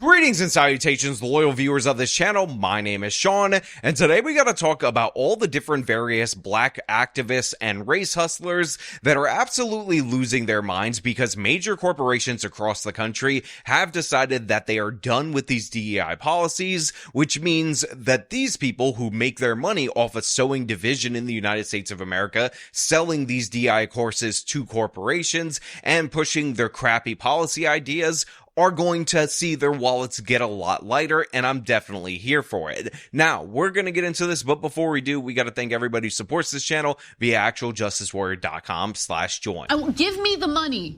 Greetings and salutations, loyal viewers of this channel. My name is Sean, and today we gotta talk about all the different various black activists and race hustlers that are absolutely losing their minds because major corporations across the country have decided that they are done with these DEI policies, which means that these people who make their money off of sowing division in the United States of America, selling these DEI courses to corporations, and pushing their crappy policy ideas are going to see their wallets get a lot lighter, and I'm definitely here for it. Now, we're going to get into this, but before we do, we got to thank everybody who supports this channel via actualjusticewarrior.com/join. Give me the money.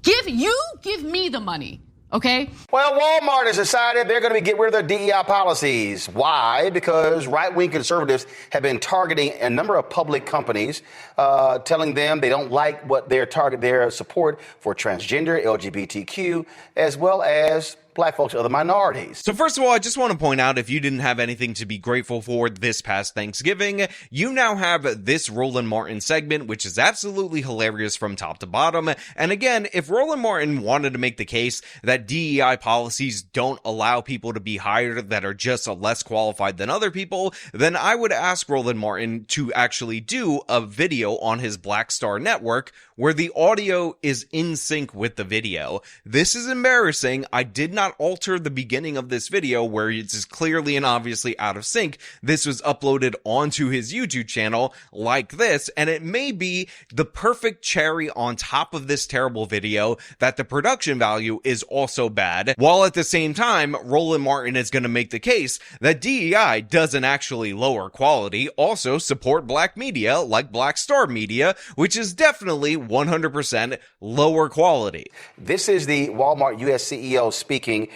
Give me the money. Okay. Well, Walmart has decided they're going to get rid of their DEI policies. Why? Because right-wing conservatives have been targeting a number of public companies, telling them they don't like what their support for transgender, LGBTQ, as well as black folks and other minorities. So first of all, I just want to point out, if you didn't have anything to be grateful for this past Thanksgiving, you now have this Roland Martin segment, which is absolutely hilarious from top to bottom. And again, if Roland Martin wanted to make the case that DEI policies don't allow people to be hired that are just less qualified than other people, then I would ask Roland Martin to actually do a video on his Black Star network where the audio is in sync with the video. This is embarrassing. I did not alter the beginning of this video where it's clearly and obviously out of sync. This was uploaded onto his YouTube channel like this, and it may be the perfect cherry on top of this terrible video that the production value is also bad, while at the same time, Roland Martin is going to make the case that DEI doesn't actually lower quality, also support black media like Black Star Media, which is definitely 100% lower quality. This is the Walmart U.S. CEO speaking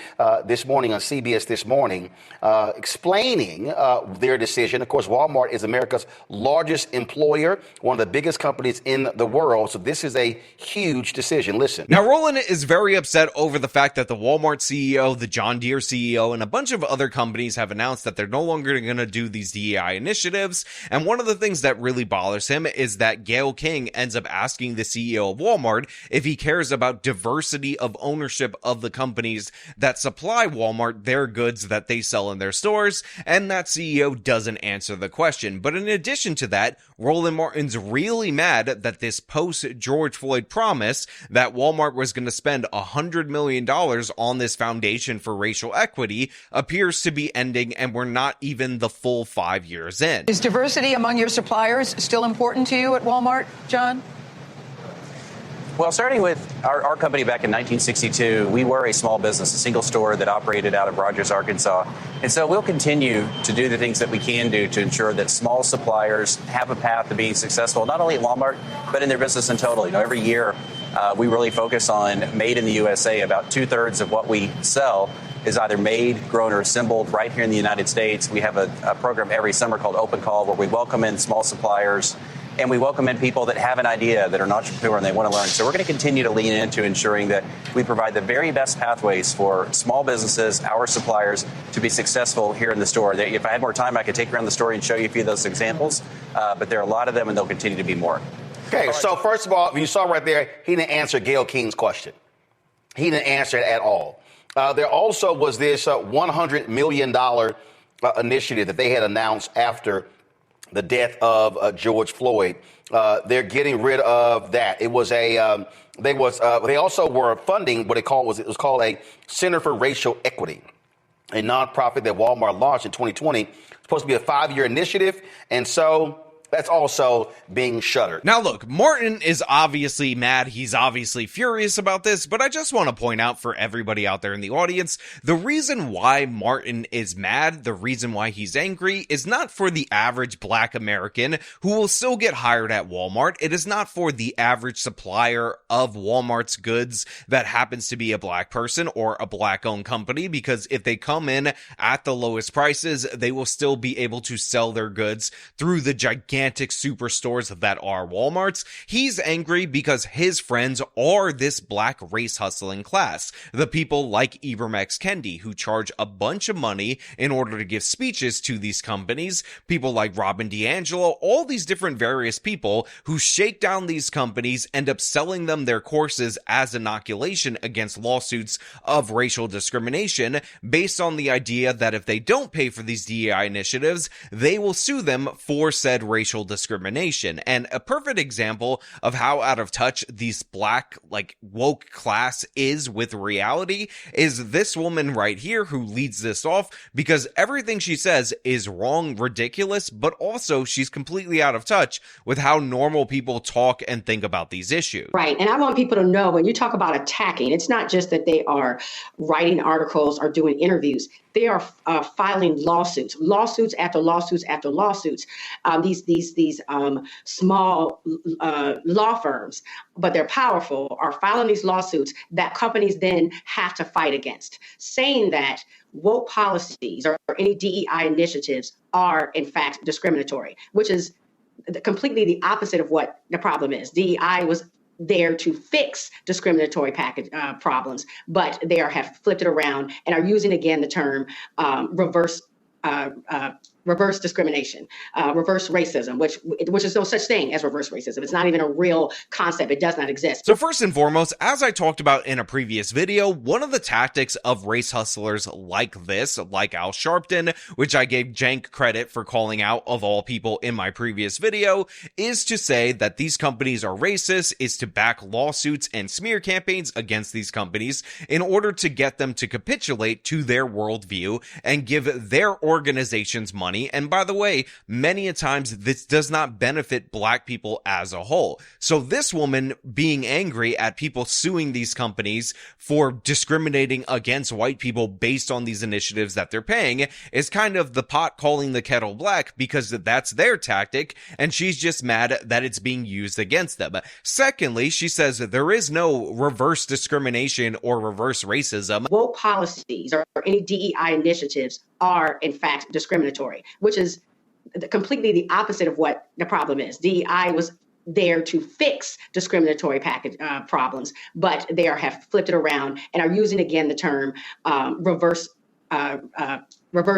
this morning on CBS This Morning, explaining their decision. Of course, Walmart is America's largest employer, one of the biggest companies in the world. So this is a huge decision. Listen. Now, Roland is very upset over the fact that the Walmart CEO, the John Deere CEO, and a bunch of other companies have announced that they're no longer going to do these DEI initiatives. And one of the things that really bothers him is that Gayle King ends up asking the CEO of Walmart if he cares about diversity of ownership of the companies that supply Walmart their goods that they sell in their stores, and that CEO doesn't answer the question. But in addition to that, Roland Martin's really mad that this post-George Floyd promise that Walmart was going to spend $100 million on this foundation for racial equity appears to be ending, and we're not even the full 5 years in. Is diversity among your suppliers still important to you at Walmart, John? Well, starting with our company back in 1962, we were a small business, a single store that operated out of Rogers, Arkansas. And so we'll continue to do the things that we can do to ensure that small suppliers have a path to being successful, not only at Walmart, but in their business in total. You know, every year we really focus on made in the USA. About 2/3 of what we sell is either made, grown, or assembled right here in the United States. We have a program every summer called Open Call, where we welcome in small suppliers. And we welcome in people that have an idea, that are an entrepreneur, and they want to learn. So we're going to continue to lean into ensuring that we provide the very best pathways for small businesses, our suppliers, to be successful here in the store. If I had more time, I could take you around the store and show you a few of those examples. But there are a lot of them, and they'll continue to be more. Okay, so first of all, you saw right there, he didn't answer Gayle King's question. He didn't answer it at all. There also was this $100 million initiative that they had announced after the death of George Floyd. They're getting rid of that. It was they also were funding what it was called a Center for Racial Equity, a nonprofit that Walmart launched in 2020. It's supposed to be a 5-year initiative, and so that's also being shuttered. Now look, Martin is obviously mad. He's obviously furious about this, but I just want to point out for everybody out there in the audience, the reason why Martin is mad, the reason why he's angry, is not for the average black American who will still get hired at Walmart. It is not for the average supplier of Walmart's goods that happens to be a black person or a black-owned company, because if they come in at the lowest prices, they will still be able to sell their goods through the gigantic gigantic superstores that are Walmarts. He's angry because his friends are this black race hustling class. The people like Ibram X. Kendi, who charge a bunch of money in order to give speeches to these companies. People like Robin DiAngelo, all these different various people who shake down these companies, end up selling them their courses as inoculation against lawsuits of racial discrimination based on the idea that if they don't pay for these DEI initiatives, they will sue them for said racial discrimination. And a perfect example of how out of touch these black, woke class is with reality is this woman right here who leads this off, because everything she says is wrong, ridiculous, but also she's completely out of touch with how normal people talk and think about these issues. Right. And I want people to know, when you talk about attacking, it's not just that they are writing articles or doing interviews. They are filing lawsuits after lawsuits after lawsuits. These small law firms, but they're powerful, are filing these lawsuits that companies then have to fight against, saying that woke policies or any DEI initiatives are in fact discriminatory, which is completely the opposite of what the problem is. DEI was there to fix discriminatory problems, but they have flipped it around and are using again the term reverse discrimination, reverse racism, which is no such thing as reverse racism. It's not even a real concept. It does not exist. So first and foremost, as I talked about in a previous video, one of the tactics of race hustlers like this, like Al Sharpton, which I gave Jank credit for calling out of all people in my previous video, is to say that these companies are racist, is to back lawsuits and smear campaigns against these companies in order to get them to capitulate to their worldview and give their organizations money. And by the way, many a times this does not benefit black people as a whole. So this woman being angry at people suing these companies for discriminating against white people based on these initiatives that they're paying is kind of the pot calling the kettle black, because that's their tactic, and she's just mad that it's being used against them. Secondly, she says that there is no reverse discrimination or reverse racism. Woke policies or any DEI initiatives are in fact discriminatory, which is completely the opposite of what the problem is. DEI was there to fix discriminatory problems, but they have flipped it around and are using again the term reverse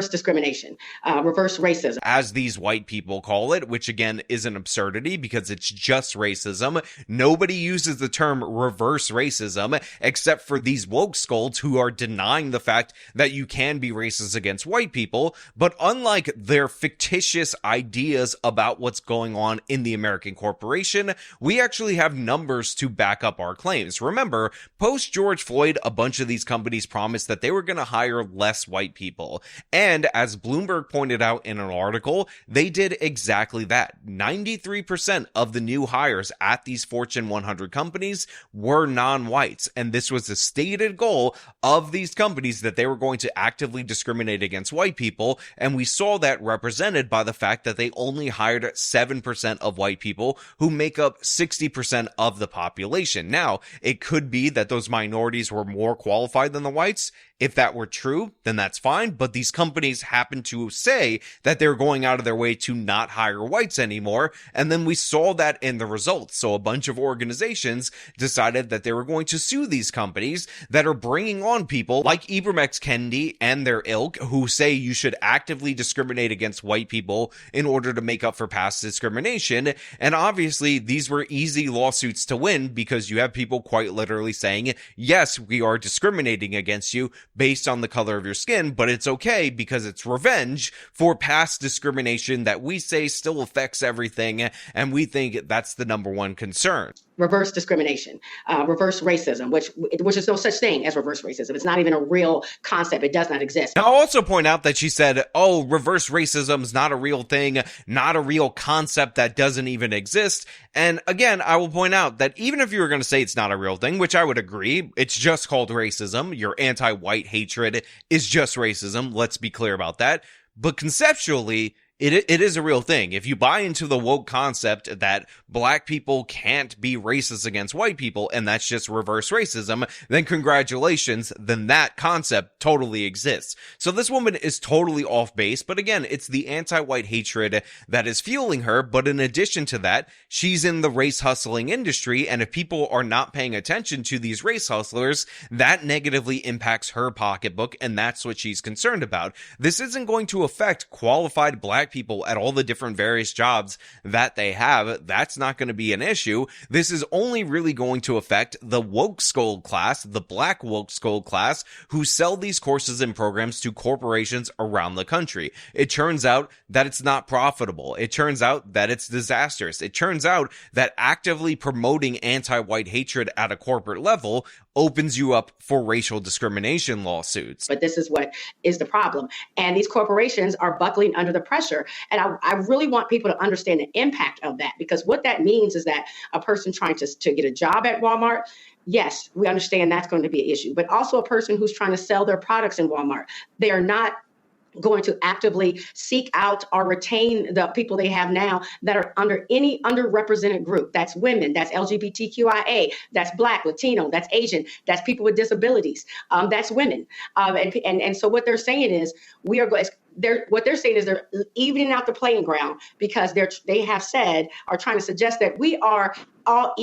discrimination, reverse racism, as these white people call it, which again is an absurdity because it's just racism. Nobody uses the term reverse racism except for these woke scolds who are denying the fact that you can be racist against white people. But unlike their fictitious ideas about what's going on in the American corporation, we actually have numbers to back up our claims. Remember, post George Floyd, a bunch of these companies promised that they were going to hire less white people. And as Bloomberg pointed out in an article, they did exactly that. 93% of the new hires at these Fortune 100 companies were non-whites. And this was the stated goal of these companies, that they were going to actively discriminate against white people. And we saw that represented by the fact that they only hired 7% of white people, who make up 60% of the population. Now, it could be that those minorities were more qualified than the whites. If that were true, then that's fine. But these companies happen to say that they're going out of their way to not hire whites anymore. And then we saw that in the results. So a bunch of organizations decided that they were going to sue these companies that are bringing on people like Ibram X. Kendi and their ilk, who say you should actively discriminate against white people in order to make up for past discrimination. And obviously these were easy lawsuits to win, because you have people quite literally saying, yes, we are discriminating against you based on the color of your skin, but it's okay because it's revenge for past discrimination that we say still affects everything, and we think that's the number one concern. Reverse discrimination, reverse racism, which is no such thing as reverse racism. It's not even a real concept. It does not exist. I'll also point out that she said, oh, reverse racism is not a real thing, not a real concept, that doesn't even exist. And again, I will point out that even if you were going to say it's not a real thing, which I would agree, it's just called racism. Your anti-white hatred is just racism. Let's be clear about that. But conceptually, It is a real thing. If you buy into the woke concept that black people can't be racist against white people and that's just reverse racism, then congratulations, then that concept totally exists. So this woman is totally off base, but again, it's the anti-white hatred that is fueling her. But in addition to that, she's in the race hustling industry, and if people are not paying attention to these race hustlers, that negatively impacts her pocketbook, and that's what she's concerned about. This isn't going to affect qualified black people at all the different various jobs that they have. That's not going to be an issue. This is only really going to affect the woke skull class, the black woke skull class, who sell these courses and programs to corporations around the country. It turns out that it's not profitable. It turns out that it's disastrous. It turns out that actively promoting anti-white hatred at a corporate level opens you up for racial discrimination lawsuits. But this is what is the problem. And these corporations are buckling under the pressure. And I really want people to understand the impact of that, because what that means is that a person trying to get a job at Walmart, yes, we understand that's going to be an issue, but also a person who's trying to sell their products in Walmart. They are not going to actively seek out or retain the people they have now that are under any underrepresented group. That's women, that's LGBTQIA, that's Black, Latino, that's Asian, that's people with disabilities, that's women. And so what they're saying is what they're saying is they're evening out the playing ground, because they have said, are trying to suggest that we are all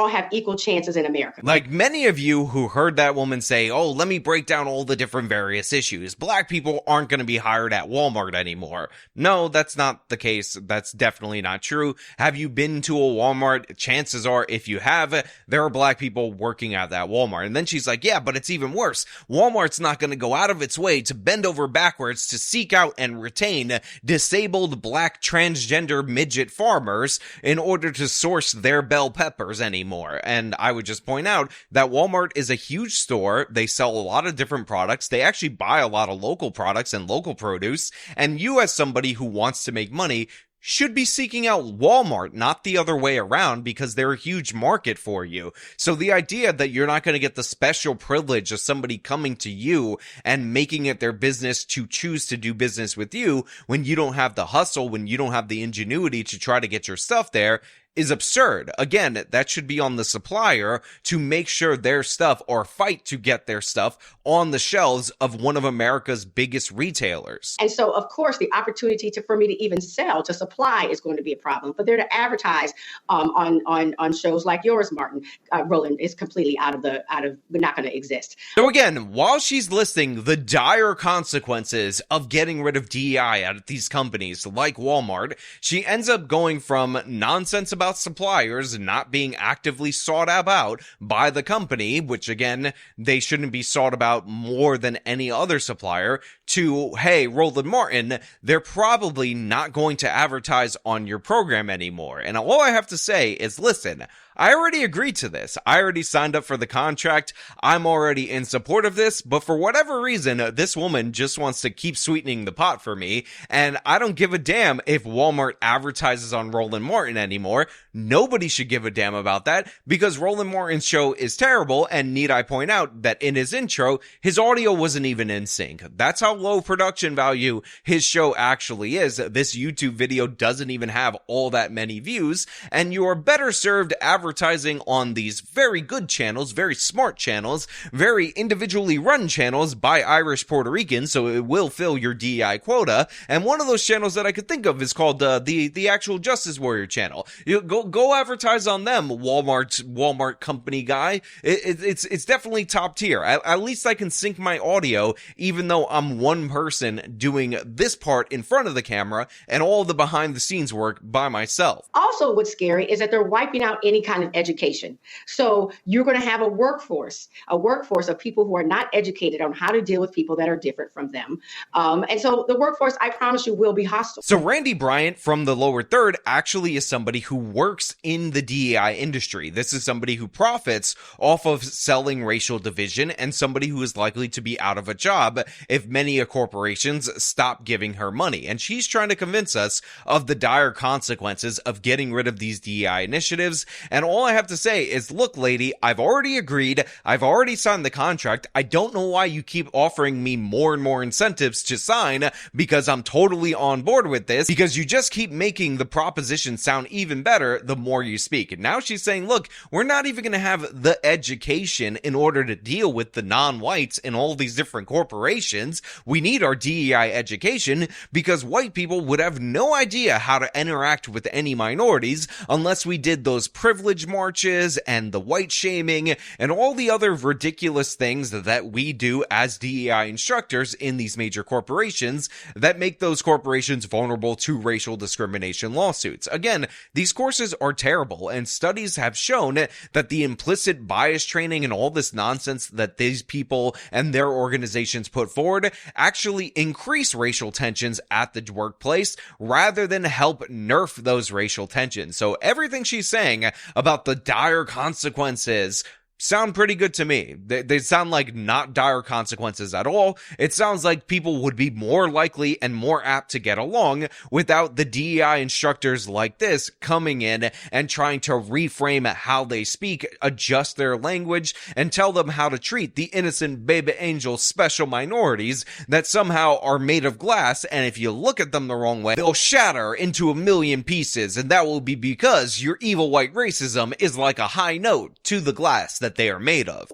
have equal chances in America. Like many of you who heard that woman say, oh, let me break down all the different various issues. Black people aren't going to be hired at Walmart anymore. No, that's not the case. That's definitely not true. Have you been to a Walmart? Chances are, if you have, there are black people working at that Walmart. And then she's like, yeah, but it's even worse. Walmart's not going to go out of its way to bend over backwards to seek out and retain disabled black transgender midget farmers in order to source their bell peppers anymore. And I would just point out that Walmart is a huge store. They sell a lot of different products. They actually buy a lot of local products and local produce. And you, as somebody who wants to make money, should be seeking out Walmart, not the other way around, because they're a huge market for you. So the idea that you're not going to get the special privilege of somebody coming to you and making it their business to choose to do business with you when you don't have the hustle, when you don't have the ingenuity to try to get your stuff there, is absurd. Again, that should be on the supplier to make sure their stuff, or fight to get their stuff on the shelves of one of America's biggest retailers. And so, of course, the opportunity for me to even sell, to supply, is going to be a problem. But they're to advertise on shows like yours, Martin, Roland, is completely not going to exist. So again, while she's listing the dire consequences of getting rid of DEI at these companies like Walmart, she ends up going from nonsense about suppliers not being actively sought about by the company, which again, they shouldn't be sought about more than any other supplier, to, hey, Roland Martin, they're probably not going to advertise on your program anymore. And all I have to say is, listen, I already agreed to this. I already signed up for the contract. I'm already in support of this, but for whatever reason, this woman just wants to keep sweetening the pot for me, and I don't give a damn if Walmart advertises on Roland Martin anymore. Nobody should give a damn about that, because Roland Martin's show is terrible, and need I point out that in his intro, his audio wasn't even in sync. That's how low production value his show actually is. This YouTube video doesn't even have all that many views, and you are better served advertising on these very good channels, very smart channels, very individually run channels by Irish Puerto Ricans, so it will fill your DEI quota. And one of those channels that I could think of is called the actual Justice Warrior channel. You go advertise on them, Walmart company guy. It's definitely top tier. At least I can sync my audio, even though I'm one person doing this part in front of the camera and all the behind the scenes work by myself. Also, what's scary is that they're wiping out any kind of education. So you're going to have a workforce of people who are not educated on how to deal with people that are different from them. And so the workforce, I promise you, will be hostile. So Randy Bryant from the lower third actually is somebody who works in the DEI industry. This is somebody who profits off of selling racial division, and somebody who is likely to be out of a job if many corporations stop giving her money. And she's trying to convince us of the dire consequences of getting rid of these DEI initiatives, and all I have to say is, look, lady, I've already agreed. I've already signed the contract. I don't know why you keep offering me more and more incentives to sign, because I'm totally on board with this, because you just keep making the proposition sound even better the more you speak. And now she's saying, look, we're not even going to have the education in order to deal with the non-whites in all these different corporations. We need our DEI education because white people would have no idea how to interact with any minorities unless we did those privilege marches and the white shaming and all the other ridiculous things that we do as DEI instructors in these major corporations that make those corporations vulnerable to racial discrimination lawsuits. Again, these courses are terrible, and studies have shown that the implicit bias training and all this nonsense that these people and their organizations put forward actually increase racial tensions at the workplace rather than help nerf those racial tensions. So everything she's saying about the dire consequences sound pretty good to me. They sound like not dire consequences at all. It sounds like people would be more likely and more apt to get along without the DEI instructors like this coming in and trying to reframe how they speak, adjust their language, and tell them how to treat the innocent baby angel special minorities that somehow are made of glass, and if you look at them the wrong way, they'll shatter into a million pieces, and that will be because your evil white racism is like a high note to the glass that they are made of.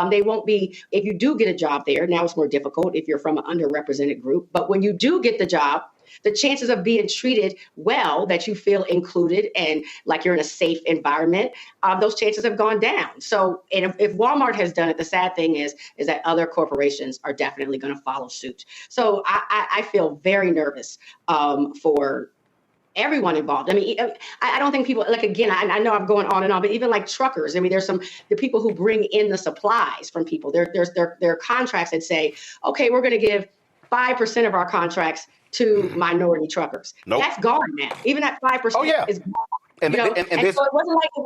They won't be, if you do get a job there, now it's more difficult if you're from an underrepresented group, but when you do get the job, the chances of being treated well, that you feel included and like you're in a safe environment, those chances have gone down. So, and if Walmart has done it, the sad thing is that other corporations are definitely going to follow suit. So I feel very nervous for everyone involved. I mean, I don't think people, like, again, I know I'm going on and on, but even like truckers, I mean, there's the people who bring in the supplies from people. There are contracts that say, okay, we're going to give 5% of our contracts to minority truckers. Nope. That's gone now. Even that 5% is gone. And So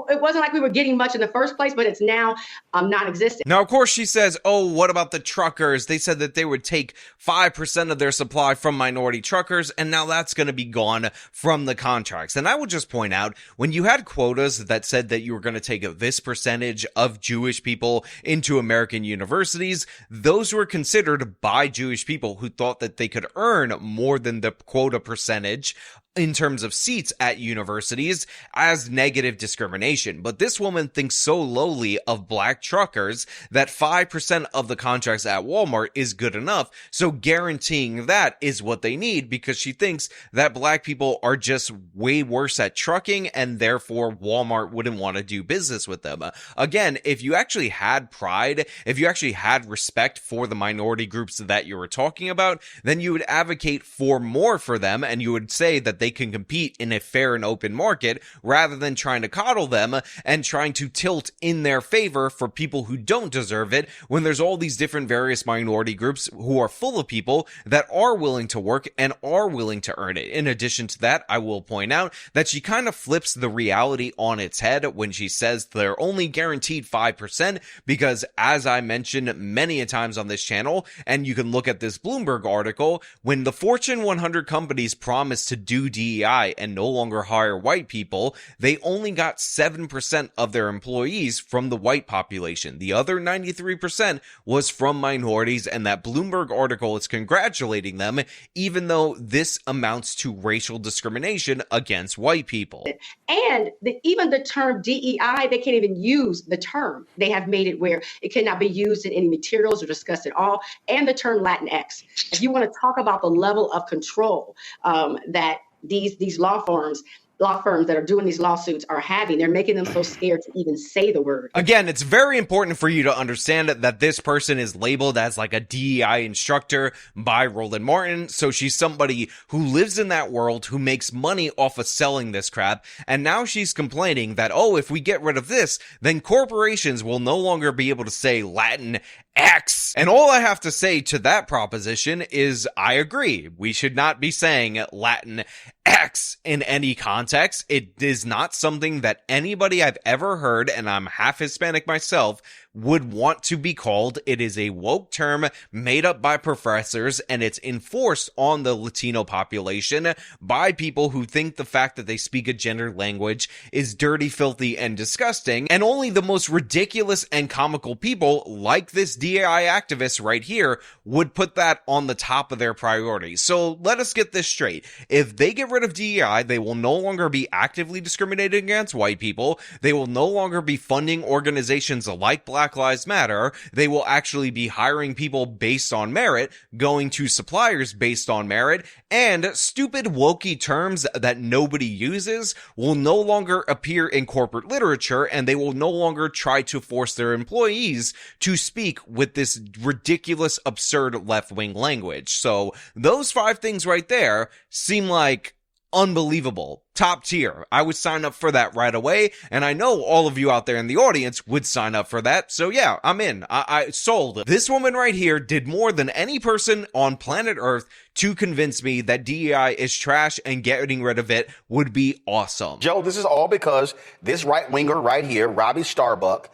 it wasn't like we were getting much in the first place, but it's now non-existent. Now, of course, she says, oh, what about the truckers? They said that they would take 5% of their supply from minority truckers, and now that's going to be gone from the contracts. And I will just point out, when you had quotas that said that you were going to take this percentage of Jewish people into American universities, those were considered by Jewish people who thought that they could earn more than the quota percentage in terms of seats at universities as negative discrimination. But this woman thinks so lowly of black truckers that 5% of the contracts at Walmart is good enough. So guaranteeing that is what they need, because she thinks that black people are just way worse at trucking and therefore Walmart wouldn't want to do business with them. Again, if you actually had pride, if you actually had respect for the minority groups that you were talking about, then you would advocate for more for them, and you would say that they can compete in a fair and open market rather than trying to coddle them and trying to tilt in their favor for people who don't deserve it, when there's all these different various minority groups who are full of people that are willing to work and are willing to earn it. In addition to that, I will point out that she kind of flips the reality on its head when she says they're only guaranteed 5%, because as I mentioned many a times on this channel, and you can look at this Bloomberg article, when the Fortune 100 companies promised to do DEI and no longer hire white people, they only got 7% of their employees from the white population. The other 93% was from minorities, and that Bloomberg article is congratulating them, even though this amounts to racial discrimination against white people. And even the term DEI, they can't even use the term. They have made it where it cannot be used in any materials or discussed at all. And the term Latinx. If you want to talk about the level of control that these law firms that are doing these lawsuits are having, they're making them so scared to even say the word. Again, it's very important for you to understand that this person is labeled as like a DEI instructor by Roland Martin. So she's somebody who lives in that world, who makes money off of selling this crap. And now she's complaining that, oh, if we get rid of this, then corporations will no longer be able to say Latin X. And all I have to say to that proposition is I agree. We should not be saying Latin X in any context. It is not something that anybody I've ever heard, and I'm half Hispanic myself, would want to be called. It is a woke term made up by professors, and it's enforced on the Latino population by people who think the fact that they speak a gendered language is dirty, filthy, and disgusting. And only the most ridiculous and comical people, like this DEI activist right here, would put that on the top of their priorities. So let us get this straight. If they get rid of DEI, they will no longer be actively discriminating against white people. They will no longer be funding organizations like Black Lives Matter. They will actually be hiring people based on merit, going to suppliers based on merit, and stupid wokey terms that nobody uses will no longer appear in corporate literature, and they will no longer try to force their employees to speak with this ridiculous, absurd left-wing language. So those 5 things right there seem like unbelievable. Top tier. I would sign up for that right away, and I know all of you out there in the audience would sign up for that, so yeah, I'm in. I sold. This woman right here did more than any person on planet Earth to convince me that DEI is trash, and getting rid of it would be awesome. Joe, this is all because this right-winger right here, Robbie Starbuck,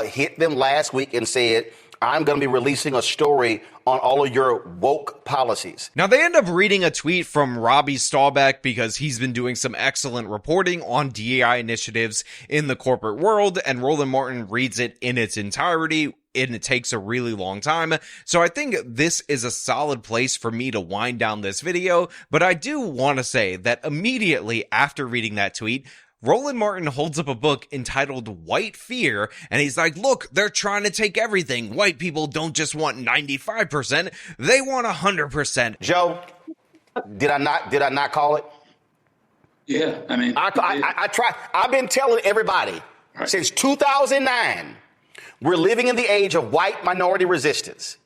hit them last week and said, I'm going to be releasing a story on all of your woke policies. Now, they end up reading a tweet from Robbie Staubach because he's been doing some excellent reporting on DEI initiatives in the corporate world, and Roland Martin reads it in its entirety, and it takes a really long time. So I think this is a solid place for me to wind down this video, but I do want to say that immediately after reading that tweet, Roland Martin holds up a book entitled White Fear, and he's like, look, they're trying to take everything. White people don't just want 95%, they want 100%. Joe, did I not call it? Yeah, I mean, I try. I've been telling everybody since 2009, we're living in the age of white minority resistance.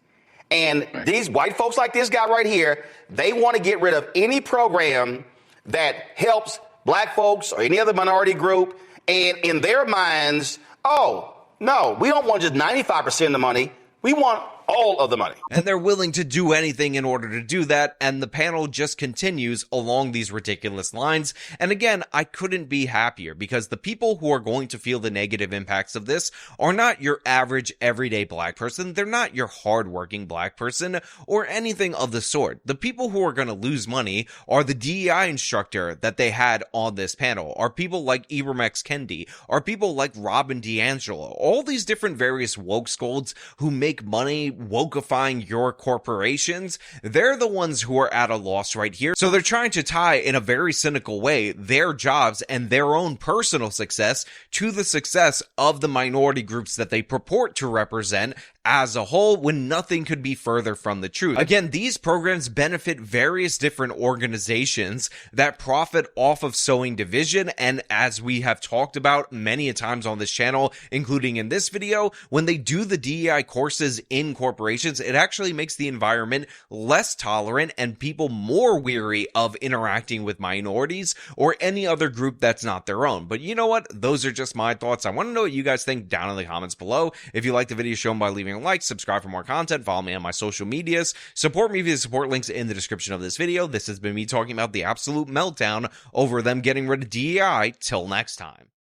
And these white folks like this guy right here, they want to get rid of any program that helps Black folks or any other minority group. And in their minds, oh, no, we don't want just 95% of the money. We want all of the money. And they're willing to do anything in order to do that, and the panel just continues along these ridiculous lines. And again, I couldn't be happier, because the people who are going to feel the negative impacts of this are not your average everyday Black person. They're not your hardworking Black person or anything of the sort. The people who are going to lose money are the DEI instructor that they had on this panel, are people like Ibram X. Kendi, are people like Robin DiAngelo, all these different various woke scolds who make money wokeifying your corporations. They're the ones who are at a loss right here. So they're trying to tie, in a very cynical way, their jobs and their own personal success to the success of the minority groups that they purport to represent as a whole, when nothing could be further from the truth. Again, these programs benefit various different organizations that profit off of sowing division, and as we have talked about many a times on this channel, including in this video, when they do the DEI courses in corporations, it actually makes the environment less tolerant and people more weary of interacting with minorities or any other group that's not their own. But you know what? Those are just my thoughts. I want to know what you guys think down in the comments below. If you like the video, show them by leaving a like, subscribe for more content, follow me on my social medias, support me via the support links in the description of this video. This has been me talking about the absolute meltdown over them getting rid of DEI. Till next time.